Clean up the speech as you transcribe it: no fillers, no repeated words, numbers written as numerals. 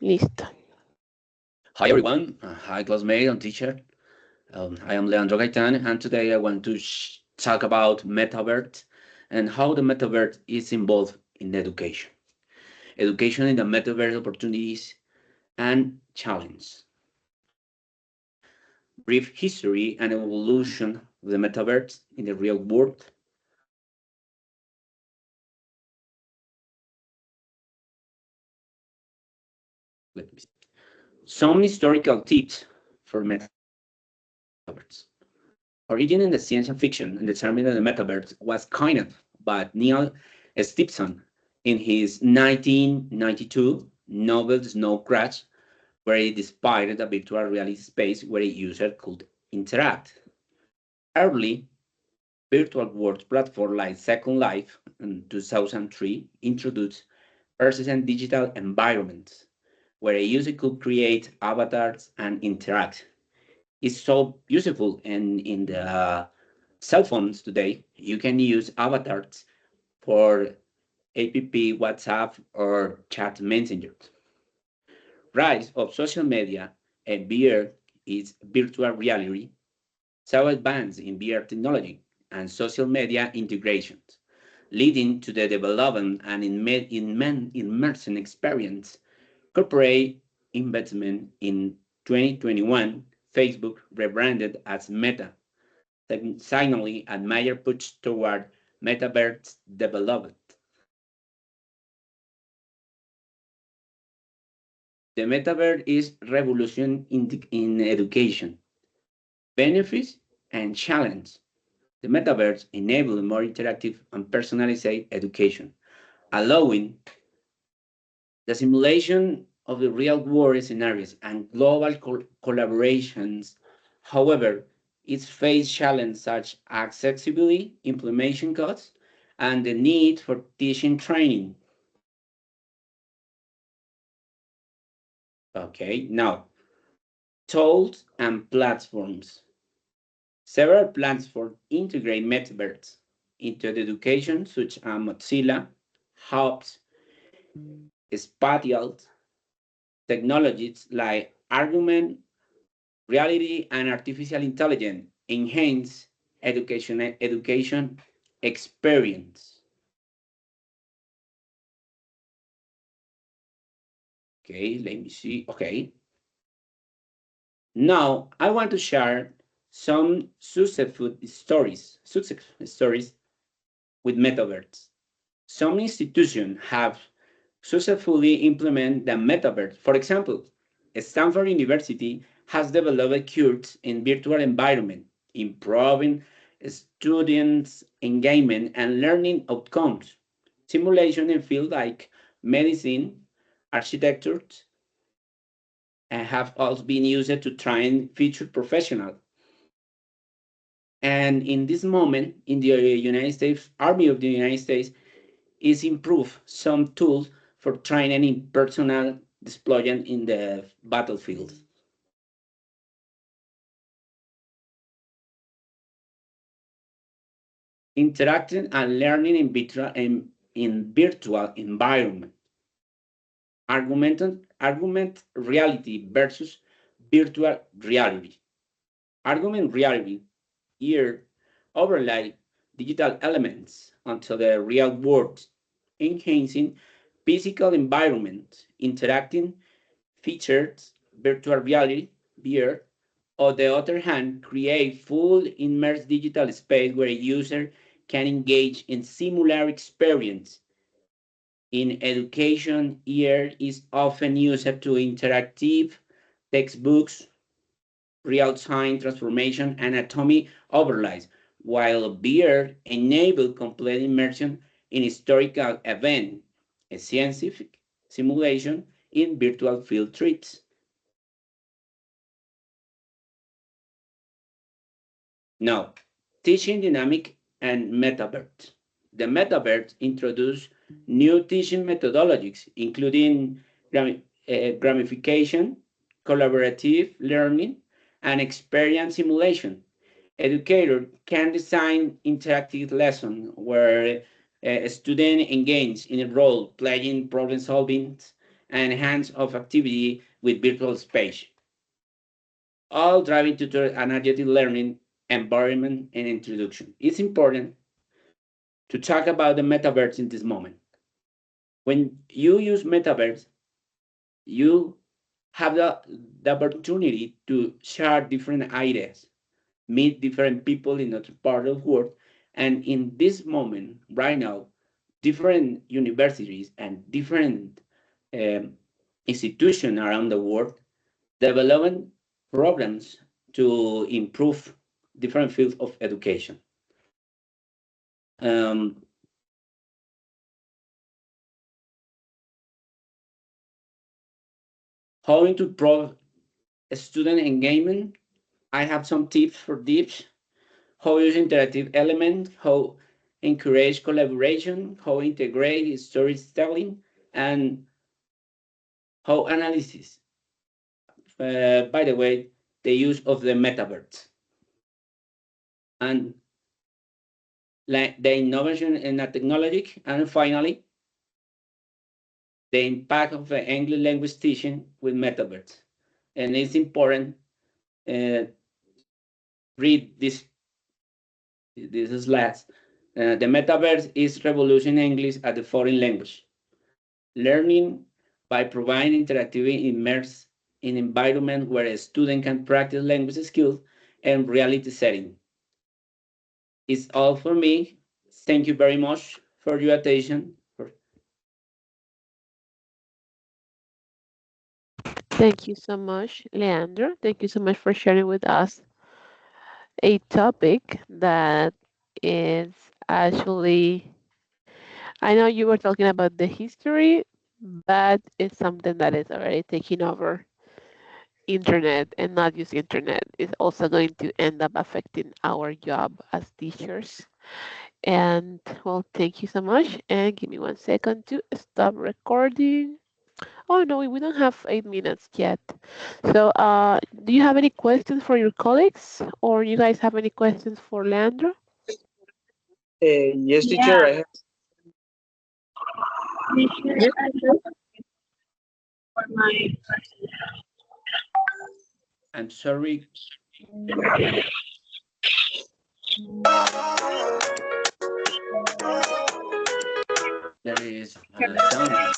Listo. Hi everyone, hi classmate and teacher. I am Leandro Gaitan, and today I want to talk about metaverse and how the metaverse is involved in education. Education in the metaverse opportunities and challenges. Brief history and evolution of the metaverse in the real world. Let me see. Some historical tips for metaverse. Origin in the science fiction and determined that the metaverse was coined by Neil Stephenson in his 1992 novel Snow Crash, where he described a virtual reality space where a user could interact. Early virtual world platforms like Second Life in 2003 introduced persistent digital environments where a user could create avatars and interact. It's so useful, and in the cell phones today, you can use avatars for app, WhatsApp, or chat messengers. Rise of social media and VR is virtual reality, so advanced in VR technology and social media integrations, leading to the development and immersive experience. Corporate investment in 2021, Facebook rebranded as Meta, signaling a major push toward metaverse development. The metaverse is revolution in education, benefits and challenge. The metaverse enables more interactive and personalized education, allowing the simulation of the real world scenarios and global collaborations. However, it faces challenges such as accessibility, implementation costs, and the need for teaching training. Okay, now tools and platforms. Several platforms integrate metaverse into the education, such as Mozilla, Hubs, spatial technologies like argument, reality, and artificial intelligence enhance education experience. Okay, let me see. Okay, now I want to share some success stories with metaverse. Some institutions have successfully implemented the metaverse. For example, Stanford University has developed cures in virtual environment, improving students' engagement and learning outcomes. Simulation in fields like medicine, architecture, and have also been used to train future professionals. And in this moment, in the United States, Army of the United States is improve some tools for training in personal deployment in the battlefield. Interacting and learning in virtual environment. Argument reality versus virtual reality. Argument reality here overlay digital elements onto the real world, enhancing physical environment, interacting features, virtual reality, VR. On the other hand, create full immersed digital space where a user can engage in similar experience. In education, ER is often used to interactive textbooks, real-time transformation, and anatomy overlays, while VR enables complete immersion in historical event, a scientific simulation in virtual field trips. Now, teaching dynamic and metaverse. The metaverse introduced new teaching methodologies, including gamification, collaborative learning, and experience simulation. Educators can design interactive lessons where a student engages in a role playing problem solving and hands-off activity with virtual space, all driving to an energetic learning environment and introduction. It's important to talk about the metaverse in this moment. When you use metaverse, you have the opportunity to share different ideas, meet different people in other part of the world. And in this moment, right now, different universities and different um, institutions around the world developing programs to improve different fields of education. Um, how to improve student engagement? I have some tips for tips. How use interactive elements, how encourage collaboration, how integrate storytelling, and how analysis. By the way, the use of the metaverse and the innovation in the technology, and finally, the impact of the English language teaching with metaverse. And it's important uh, read this slides. The metaverse is revolution English as a foreign language. Learning by providing interactive immerse in environment where a student can practice language skills and reality setting. It's all for me. Thank you very much for your attention. Thank you so much, Leandro. Thank you so much for sharing with us a topic that is actually, I know you were talking about the history, but it's something that is already taking over internet, and not just internet. It's also going to end up affecting our job as teachers. And well, thank you so much. And give me 1 second to stop recording. Oh no, we don't have 8 minutes yet. So, do you have any questions for your colleagues, or you guys have any questions for Leandro? Yes, teacher, Yeah, I have. teacher, Yes. I look for my I'm sorry, there is sound.